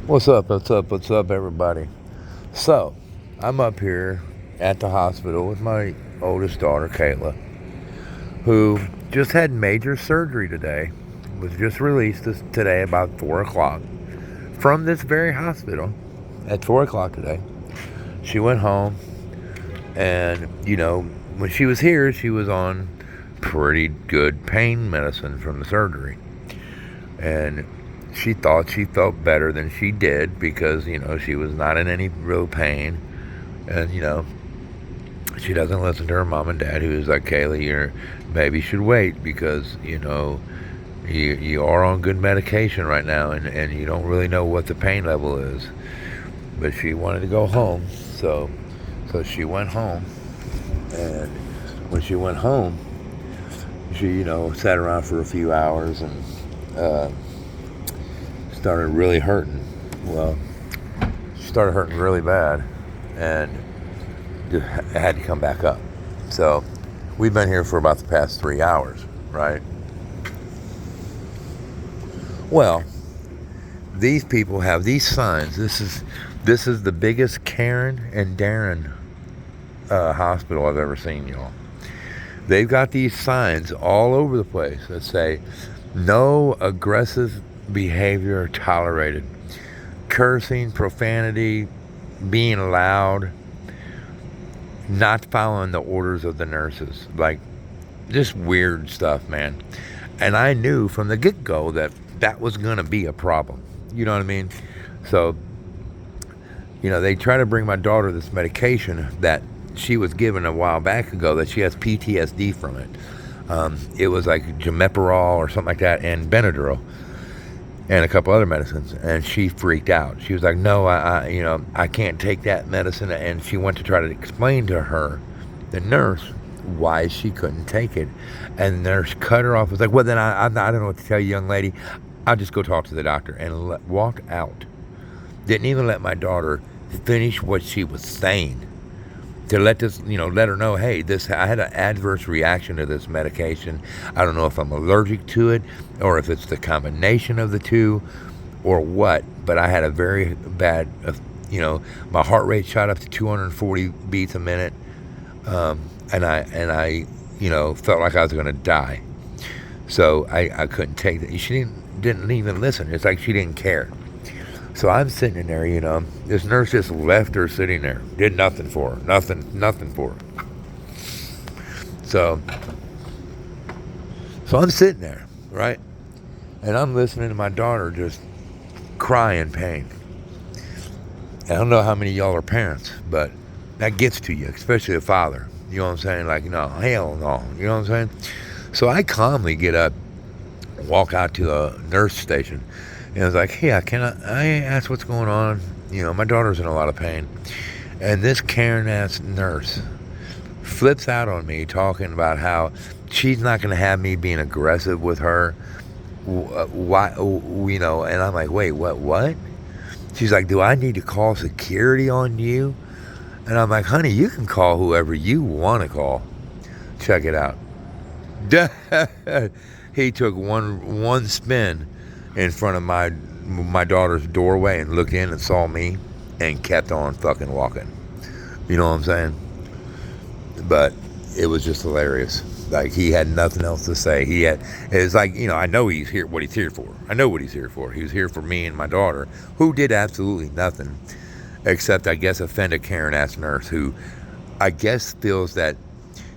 What's up? What's up? What's up, everybody? So, I'm up here at the hospital with my oldest daughter, Kayla, who just had major surgery today. Was just released today about 4 o'clock from this very hospital at 4 o'clock today. She went home, and, when she was here, she was on pretty good pain medicine from the surgery. And she thought she felt better than she did because, she was not in any real pain. And, she doesn't listen to her mom and dad, who's like, Kaylee, your baby should wait because, you are on good medication right now and you don't really know what the pain level is. But she wanted to go home. So she went home. And when she went home, she, sat around for a few hours and started really hurting. Well, she started hurting really bad and had to come back up. So we've been here for about the past 3 hours, right? Well, these people have these signs. This is the biggest Karen and Darren hospital I've ever seen, y'all. They've got these signs all over the place that say, no aggressive behavior tolerated. Cursing, profanity, being loud, not following the orders of the nurses. Like, just weird stuff, man. And I knew from the get-go that was going to be a problem. You know what I mean? So, they try to bring my daughter this medication that she was given a while back ago that she has PTSD from it. It was like Gemeparol or something like that, and Benadryl, and a couple other medicines. And she freaked out. She was like, "No, I can't take that medicine." And she went to try to explain to her, the nurse, why she couldn't take it. And the nurse cut her off. Was like, "Well, then I don't know what to tell you, young lady. I'll just go talk to the doctor," and walked out. Didn't even let my daughter finish what she was saying. To let her know, hey, I had an adverse reaction to this medication. I don't know if I'm allergic to it or if it's the combination of the two or what, but I had a very bad, my heart rate shot up to 240 beats a minute, and I felt like I was going to die. So I couldn't take it. She didn't even listen. It's like she didn't care. So I'm sitting in there, this nurse just left her sitting there. Did nothing for her. Nothing for her. So I'm sitting there, right? And I'm listening to my daughter just cry in pain. I don't know how many of y'all are parents, but that gets to you, especially a father. You know what I'm saying? Like, no, hell no. You know what I'm saying? So I calmly get up, walk out to the nurse station, and I was like, hey, can I ask what's going on? My daughter's in a lot of pain. And this Karen-ass nurse flips out on me talking about how she's not going to have me being aggressive with her. Why, and I'm like, wait, what? She's like, do I need to call security on you? And I'm like, honey, you can call whoever you want to call. Check it out. He took one spin in front of my daughter's doorway and looked in and saw me and kept on fucking walking. You know what I'm saying? But it was just hilarious. Like, he had nothing else to say. It's like, I know what he's here for. I know what he's here for. He was here for me and my daughter, who did absolutely nothing except, I guess, offend a Karen-ass nurse who, I guess, feels that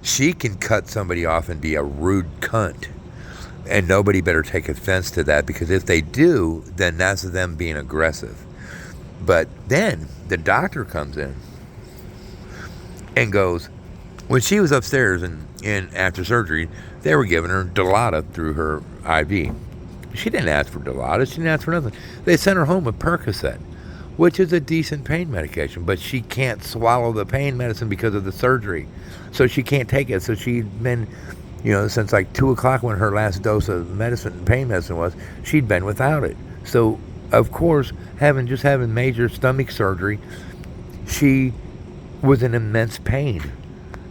she can cut somebody off and be a rude cunt. And nobody better take offense to that, because if they do, then that's them being aggressive. But then the doctor comes in and goes, when she was upstairs and after surgery, they were giving her Dilaudid through her IV. She didn't ask for Dilaudid. She didn't ask for nothing. They sent her home with Percocet, which is a decent pain medication, but she can't swallow the pain medicine because of the surgery. So she can't take it. So she'd been, since like 2 o'clock when her last dose of pain medicine was, she'd been without it. So, of course, having major stomach surgery, she was in immense pain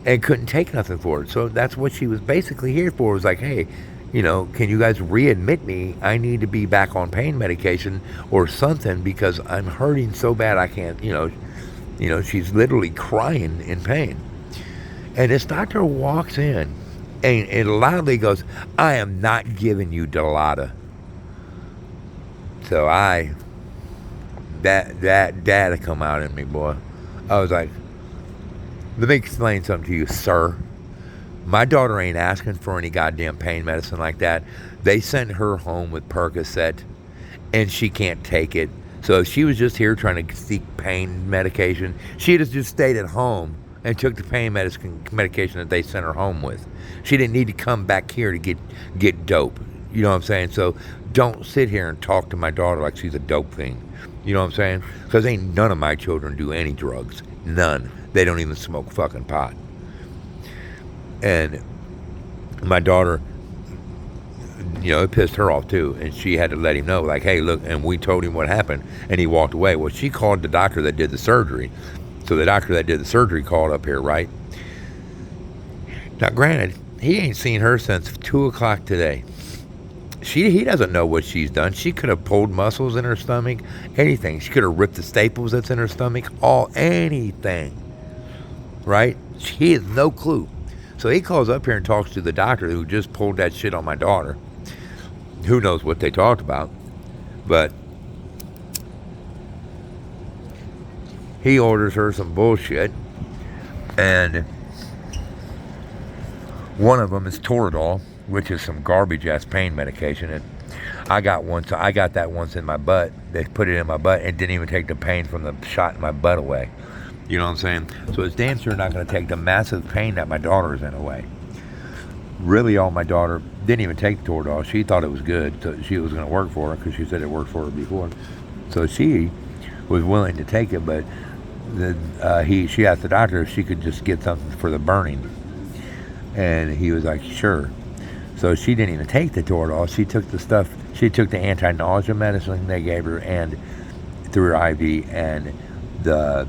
and couldn't take nothing for it. So that's what she was basically here for, was like, hey, can you guys readmit me? I need to be back on pain medication or something because I'm hurting so bad I can't, she's literally crying in pain. And this doctor walks in and loudly goes, I am not giving you Dilaudid. So that data come out in me, boy. I was like, let me explain something to you, sir. My daughter ain't asking for any goddamn pain medicine like that. They sent her home with Percocet, and she can't take it. So if she was just here trying to seek pain medication, she'd have just stayed at home and took the pain medication that they sent her home with. She didn't need to come back here to get dope. You know what I'm saying? So don't sit here and talk to my daughter like she's a dope fiend. You know what I'm saying? Because ain't none of my children do any drugs. None. They don't even smoke fucking pot. And my daughter, it pissed her off too. And she had to let him know, like, hey, look, and we told him what happened. And he walked away. Well, she called the doctor that did the surgery. So the doctor that did the surgery called up here, right? Now, granted, he ain't seen her since 2 o'clock today. He doesn't know what she's done. She could have pulled muscles in her stomach, anything. She could have ripped the staples that's in her stomach, anything, right? He has no clue. So he calls up here and talks to the doctor who just pulled that shit on my daughter. Who knows what they talked about, but he orders her some bullshit, and one of them is Toradol, which is some garbage ass pain medication. And I got that once in my butt. They put it in my butt and didn't even take the pain from the shot in my butt away. You know what I'm saying? So it's damn sure not going to take the massive pain that my daughter's in away. Really, my daughter didn't even take the Toradol. She thought it was good. So she was going to work for her because she said it worked for her before. So she was willing to take it, but she asked the doctor if she could just get something for the burning. And he was like, sure. So she didn't even take the Toradol. She took the anti-nausea medicine they gave her and through her IV and the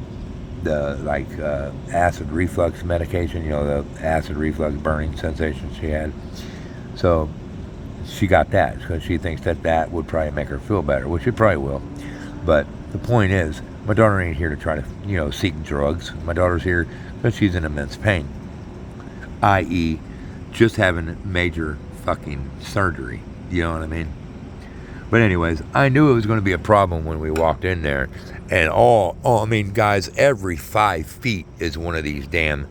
acid reflux medication, the acid reflux burning sensation she had. So she got that because she thinks that would probably make her feel better, which it probably will. But the point is, my daughter ain't here to try to, seek drugs. My daughter's here because she's in immense pain, i.e., just having major fucking surgery. You know what I mean? But anyways, I knew it was going to be a problem when we walked in there. And guys, every 5 feet is one of these damn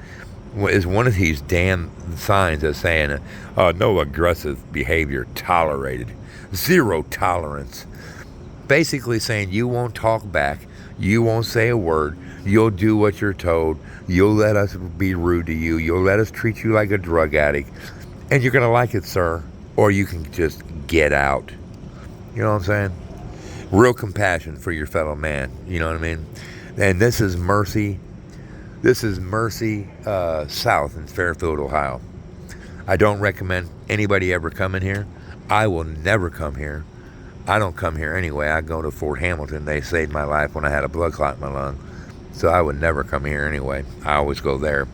signs that's saying, no aggressive behavior tolerated, 0 tolerance. Basically saying you won't talk back, you won't say a word, you'll do what you're told, you'll let us be rude to you, you'll let us treat you like a drug addict, and you're going to like it, sir, or you can just get out. You know what I'm saying? Real compassion for your fellow man. You know what I mean? And this is Mercy. This is Mercy South in Fairfield, Ohio. I don't recommend anybody ever coming here. I will never come here. I don't come here anyway. I go to Fort Hamilton. They saved my life when I had a blood clot in my lung. So I would never come here anyway. I always go there.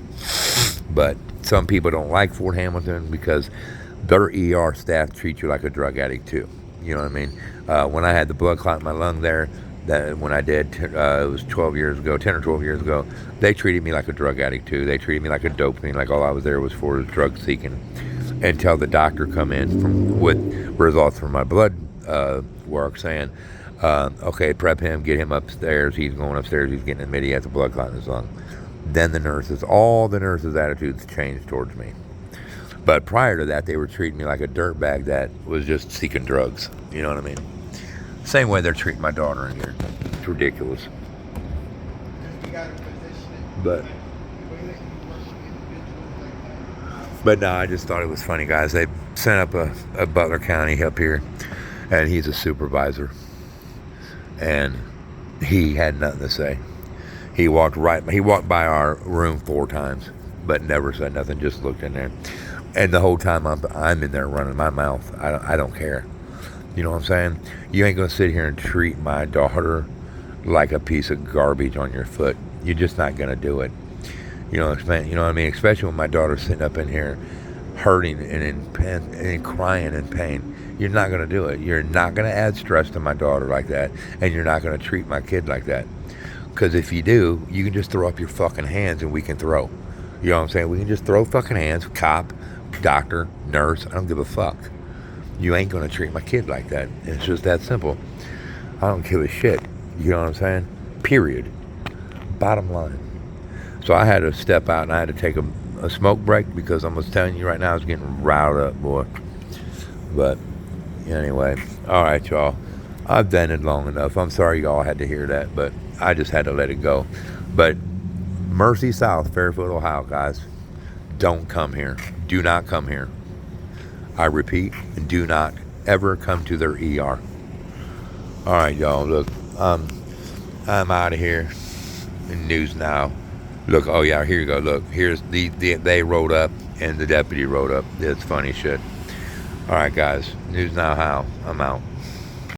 But some people don't like Fort Hamilton because their ER staff treat you like a drug addict too. You know what I mean? When I had the blood clot in my lung there, when I did, it was 10 or 12 years ago, they treated me like a drug addict too. They treated me like a dope fiend, like all I was there was for was drug seeking. Until the doctor come in with results from my blood work saying, okay, prep him, get him upstairs. He's going upstairs, he's getting admitted, he has a blood clot in his lung. Then all the nurses' attitudes changed towards me. But prior to that, they were treating me like a dirtbag that was just seeking drugs. You know what I mean? Same way they're treating my daughter in here. It's ridiculous. But no, I just thought it was funny, guys. They sent up a Butler County up here, and he's a supervisor. And he had nothing to say. He walked by our room 4 times, but never said nothing, just looked in there. And the whole time I'm in there running my mouth. I don't care. You know what I'm saying? You ain't going to sit here and treat my daughter like a piece of garbage on your foot. You're just not going to do it. You know what I mean? Especially when my daughter's sitting up in here hurting and in pain and crying in pain. You're not going to do it. You're not going to add stress to my daughter like that, and you're not going to treat my kid like that. Because if you do, you can just throw up your fucking hands and we can throw. You know what I'm saying? We can just throw fucking hands, cop, doctor, nurse, I don't give a fuck. You ain't going to treat my kid like that. It's just that simple. I don't give a shit. You know what I'm saying? Period. Bottom line. So I had to step out and I had to take a smoke break because I'm just telling you right now, I was getting riled up, boy. But anyway, all right, y'all. I've done it long enough. I'm sorry y'all had to hear that, but I just had to let it go. But Mercy South, Fairfield, Ohio, guys, don't come here. Do not come here. I repeat, do not ever come to their ER. All right, y'all. Look, I'm out of here. In news now. Look, oh yeah, here you go. Look, here's they rode up and the deputy rode up. It's funny shit. All right, guys. News now. How? I'm out.